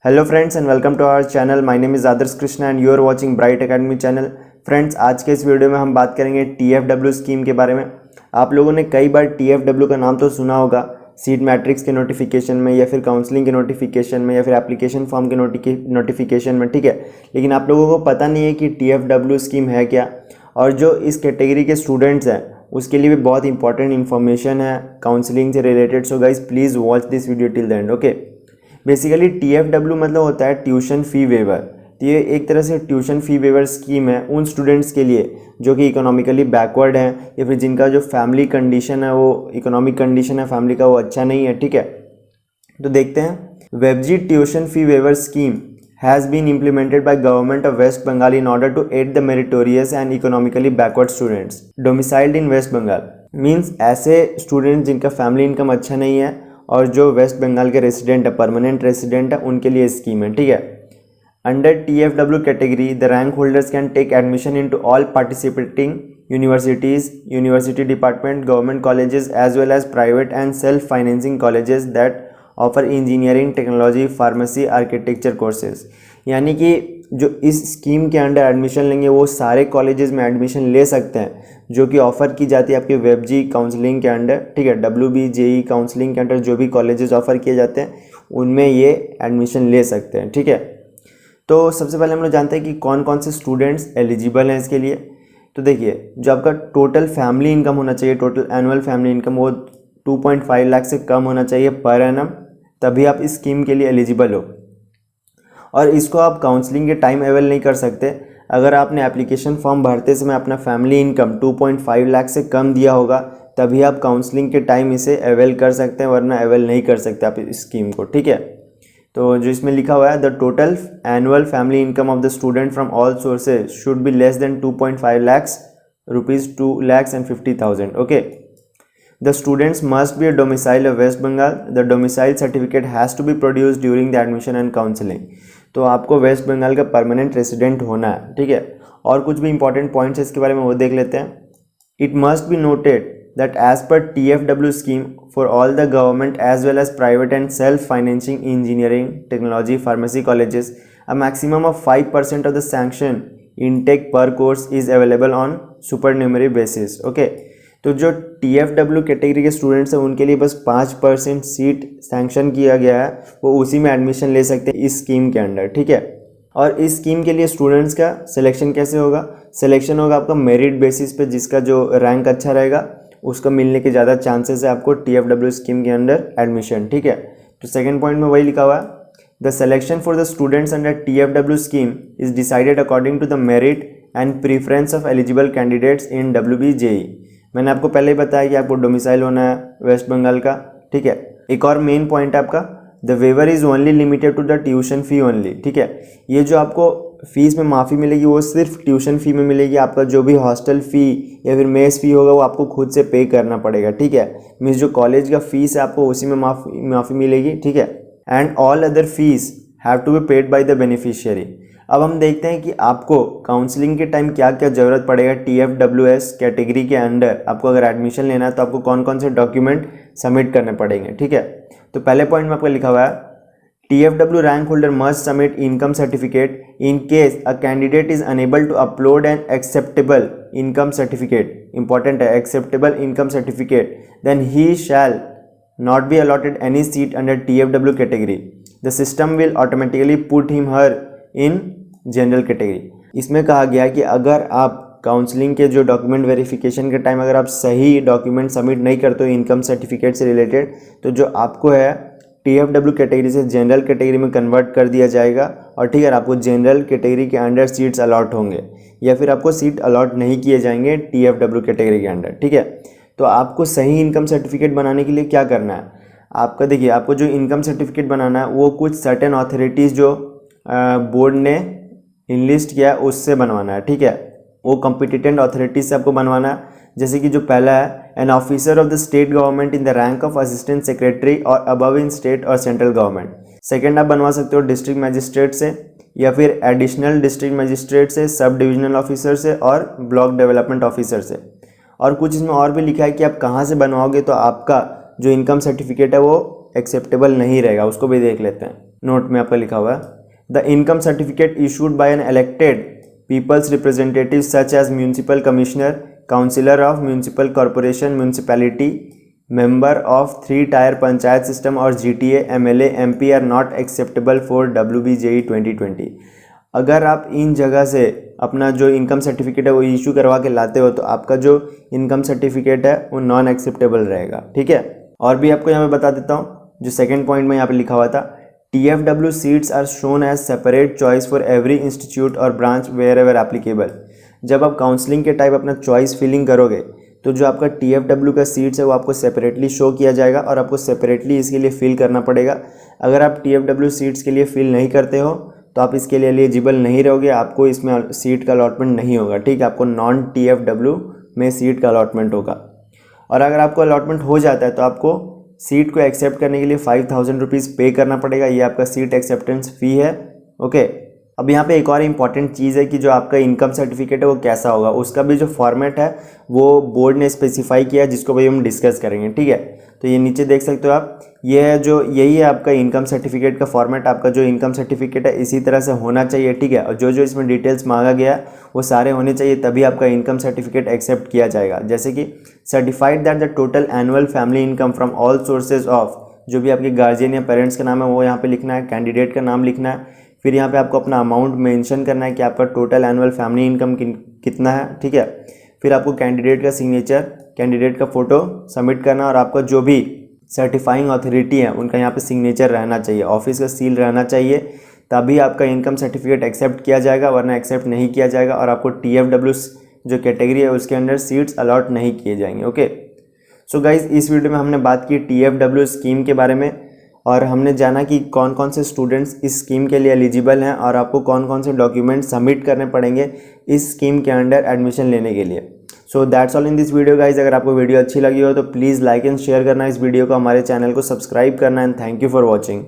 Hello friends and welcome to our channel. My name is Adarsh Krishna and you are watching Bright Academy channel. Friends, आज के इस video में हम बात करेंगे TFW स्कीम के बारे में। आप लोगों ने कई बार TFW का नाम तो सुना होगा, सीट मैट्रिक्स के नोटिफिकेशन में या फिर काउंसलिंग के नोटिफिकेशन में या फिर एप्लीकेशन फॉर्म के नोटिफिकेशन में, ठीक है। लेकिन आप लोगों को पता नहीं है कि TFW स्कीम है क्या, और जो इस कैटेगरी के स्टूडेंट्स हैं उसके लिए भी बहुत इंपॉर्टेंट इन्फॉर्मेशन है काउंसलिंग से related. So guys please watch this video till the end, okay. Basically TFW मतलब होता है ट्यूशन फ़ी वेवर। तो ये एक तरह से ट्यूशन फ़ी वेवर स्कीम है उन स्टूडेंट्स के लिए जो कि इकोनॉमिकली बैकवर्ड हैं या फिर जिनका जो फैमिली कंडीशन है, वो इकोनॉमिक कंडीशन है फैमिली का, वो अच्छा नहीं है, ठीक है। तो देखते हैं। वेबजी tuition fee waiver scheme has been implemented by government of West Bengal in order to aid the meritorious and economically backward students domiciled in West Bengal. Means ऐसे स्टूडेंट जिनका फैमिली इनकम अच्छा नहीं है और जो वेस्ट बंगाल के रेसिडेंट है, परमानेंट रेसिडेंट है, उनके लिए स्कीम है, ठीक है। Under TFW category the rank holders can take admission into all participating universities, university department, government colleges as well as private and self financing colleges that offer engineering, technology, pharmacy, architecture courses. यानी कि जो इस scheme के under admission लेंगे वो सारे colleges में admission ले सकते हैं जो कि ऑफ़र की जाती है आपके वेबजी काउंसलिंग के अंडर, ठीक है। WBJE काउंसलिंग के अंडर जो भी कॉलेजेस ऑफ़र किए जाते हैं उनमें ये एडमिशन ले सकते हैं, ठीक है। तो सबसे पहले हम लोग जानते हैं कि कौन कौन से स्टूडेंट्स एलिजिबल हैं इसके लिए। तो देखिए, जो आपका टोटल फैमिली इनकम होना चाहिए, टोटल एनुअल फैमिली इनकम, वो 2.5 लाख से कम होना चाहिए पर एनम, तभी आप इस स्कीम के लिए एलिजिबल हो। और इसको आप काउंसलिंग के टाइम अवेल नहीं कर सकते अगर आपने एप्लीकेशन फॉर्म भरते समय अपना फैमिली इनकम 2.5 लाख से कम दिया होगा, तभी आप काउंसलिंग के टाइम इसे अवेल कर सकते हैं, वरना अवेल नहीं कर सकते आप इस स्कीम को, ठीक है। तो जो इसमें लिखा हुआ है, the total annual family income of the student from all sources should be less than 2.5 lakhs rupees 2,50,000, okay. The students must be a domicile of West Bengal. The domicile certificate has to be produced during the admission and counseling. तो आपको waste Bengal का permanent resident होना है, ठीक है। और कुछ भी इंपॉर्टेंट पॉइंट्स इसके बारे में वो देख लेते हैं। It must be noted that as per TFW scheme for all the government as well as private and self-financing engineering, technology, pharmacy colleges, a maximum of 5% of the sanction intake per course is available on supernumerary basis, okay। तो जो TFW category के students हैं उनके लिए बस 5% seat sanction किया गया है, वो उसी में एडमिशन ले सकते हैं इस स्कीम के अंडर, ठीक है। और इस स्कीम के लिए स्टूडेंट्स का सिलेक्शन कैसे होगा? सिलेक्शन होगा आपका मेरिट बेसिस पे, जिसका जो रैंक अच्छा रहेगा उसको मिलने के ज़्यादा चांसेस है आपको TFW स्कीम के अंडर एडमिशन, ठीक है। तो सेकेंड पॉइंट में वही लिखा हुआ है, the selection for the students under TFW scheme is decided according to the merit and preference of eligible candidates in WBJE। मैंने आपको पहले ही बताया कि आपको डोमिसाइल होना है वेस्ट बंगाल का, ठीक है। एक और मेन पॉइंट है आपका, the waiver is only limited to the tuition fee only, ठीक है। ये जो आपको फीस में माफ़ी मिलेगी वो सिर्फ ट्यूशन फ़ी में मिलेगी। आपका जो भी हॉस्टल फ़ी या फिर मेस फ़ी होगा वो आपको खुद से पे करना पड़ेगा, ठीक है। मीन्स जो कॉलेज का फ़ीस है आपको उसी में माफ़ी मिलेगी, ठीक है। And all other fees have to be paid by the beneficiary. अब हम देखते हैं कि आपको काउंसलिंग के टाइम क्या क्या ज़रूरत पड़ेगा TFWS कैटेगरी के अंडर। आपको अगर एडमिशन लेना है तो आपको कौन कौन से डॉक्यूमेंट सबमिट करने पड़ेंगे, ठीक है। तो पहले पॉइंट में आपको लिखा हुआ है, TFW rank holder must submit income certificate in case a candidate is unable to upload an acceptable income certificate. Important है, acceptable income certificate. Then he shall not be allotted any seat under TFW category. The system will automatically put him her in general category. इसमें कहा गया है कि अगर आप counselling के जो डॉक्यूमेंट वेरिफिकेशन के टाइम अगर आप सही डॉक्यूमेंट सबमिट नहीं करते हो इनकम सर्टिफिकेट से रिलेटेड, तो जो आपको है TFW कैटेगरी से जनरल कैटेगरी में कन्वर्ट कर दिया जाएगा, और ठीक है, आपको जनरल कैटेगरी के अंडर सीट्स अलॉट होंगे या फिर आपको सीट अलॉट नहीं किए जाएंगे TFW कैटेगरी के अंडर, ठीक है। तो आपको सही इनकम सर्टिफिकेट बनाने के लिए क्या करना है? आपका देखिए, आपको जो इनकम सर्टिफिकेट बनाना है वो कुछ सर्टेन ऑथोरिटीज़ जो बोर्ड ने इनलिस्ट किया है उससे बनवाना है, ठीक है। वो कॉम्पिटिटेंट अथॉरिटीज से आपको बनवाना है। जैसे कि जो पहला है, an officer of the state government in the rank of assistant secretary और अबव इन स्टेट और सेंट्रल गवर्नमेंट। सेकंड आप बनवा सकते हो डिस्ट्रिक्ट मजिस्ट्रेट से या फिर एडिशनल डिस्ट्रिक्ट मजिस्ट्रेट से, सब डिविजनल ऑफिसर से और ब्लॉक डेवलपमेंट ऑफिसर से। और कुछ इसमें और भी लिखा है कि आप कहाँ से बनवाओगे तो आपका जो इनकम सर्टिफिकेट है वो एक्सेप्टेबल नहीं रहेगा, उसको भी देख लेते हैं। नोट में आपका लिखा हुआ है, the income certificate issued by an elected people's representative such as municipal commissioner, councillor of municipal corporation, municipality, member of 3 tier panchayat system और GTA, MLA, MP are not acceptable for WBJE 2020। अगर आप इन जगह से अपना जो इनकम सर्टिफिकेट है वो issue करवा के लाते हो तो आपका जो इनकम सर्टिफिकेट है वो नॉन एक्सेप्टेबल रहेगा, ठीक है। और भी आपको यहाँ पे बता देता हूँ, जो सेकंड पॉइंट में यहाँ पे लिखा हुआ था, TFW seats are shown as separate choice for every institute और ब्रांच वेयर एवर एप्लीकेबल। जब आप काउंसलिंग के टाइप अपना चॉइस फिलिंग करोगे तो जो आपका TFW का सीट्स है वो आपको सेपरेटली शो किया जाएगा और आपको सेपरेटली इसके लिए फिल करना पड़ेगा। अगर आप TFW सीट्स के लिए फिल नहीं करते हो तो आप इसके लिए एलिजिबल नहीं रहोगे, आपको इसमें सीट का अलॉटमेंट नहीं होगा, ठीक है। आपको नॉन TFW में सीट का अलॉटमेंट होगा। और अगर आपको अलॉटमेंट हो जाता है तो आपको सीट को एक्सेप्ट करने के लिए 5000 रुपीज़ पे करना पड़ेगा। ये आपका सीट एक्सेप्टेंस फ़ी है, ओके। अब यहाँ पे एक और इम्पॉर्टेंट चीज़ है कि जो आपका इनकम सर्टिफिकेट है वो कैसा होगा, उसका भी जो फॉर्मेट है वो बोर्ड ने स्पेसिफाई किया है, जिसको भाई हम डिस्कस करेंगे, ठीक है। तो ये नीचे देख सकते हो आप, ये है जो यही है आपका इनकम सर्टिफिकेट का फॉर्मेट। आपका जो इनकम सर्टिफिकेट है इसी तरह से होना चाहिए, ठीक है। और जो जो इसमें डिटेल्स मांगा गया है वो सारे होने चाहिए, तभी आपका इनकम सर्टिफिकेट एक्सेप्ट किया जाएगा। जैसे कि certified that the total annual family income from all sources of, जो भी आपके गार्जियन या पेरेंट्स का नाम है वो यहाँ पे लिखना है, कैंडिडेट का नाम लिखना है, फिर यहाँ पे आपको अपना अमाउंट मेंशन करना है कि आपका टोटल एनुअल फैमिली इनकम कितना है, ठीक है। फिर आपको कैंडिडेट का सिग्नेचर, कैंडिडेट का फ़ोटो सबमिट करना और आपका जो भी सर्टिफाइंग अथॉरिटी है उनका यहाँ पे सिग्नेचर रहना चाहिए, ऑफिस का सील रहना चाहिए, तभी आपका इनकम सर्टिफिकेट एक्सेप्ट किया जाएगा, वरना एक्सेप्ट नहीं किया जाएगा और आपको TFW जो कैटेगरी है उसके अंडर सीट्स अलॉट नहीं किए जाएंगे, ओके। सो गाइज, इस वीडियो में हमने बात की TFW स्कीम के बारे में और हमने जाना कि कौन कौन से स्टूडेंट्स इस स्कीम के लिए एलिजिबल हैं और आपको कौन कौन से डॉक्यूमेंट सबमिट करने पड़ेंगे इस स्कीम के अंडर एडमिशन लेने के लिए। So that's all in this video guys. अगर आपको वीडियो अच्छी लगी हो तो प्लीज़ लाइक एंड शेयर करना इस वीडियो को, हमारे चैनल को सब्सक्राइब करना and thank you for watching.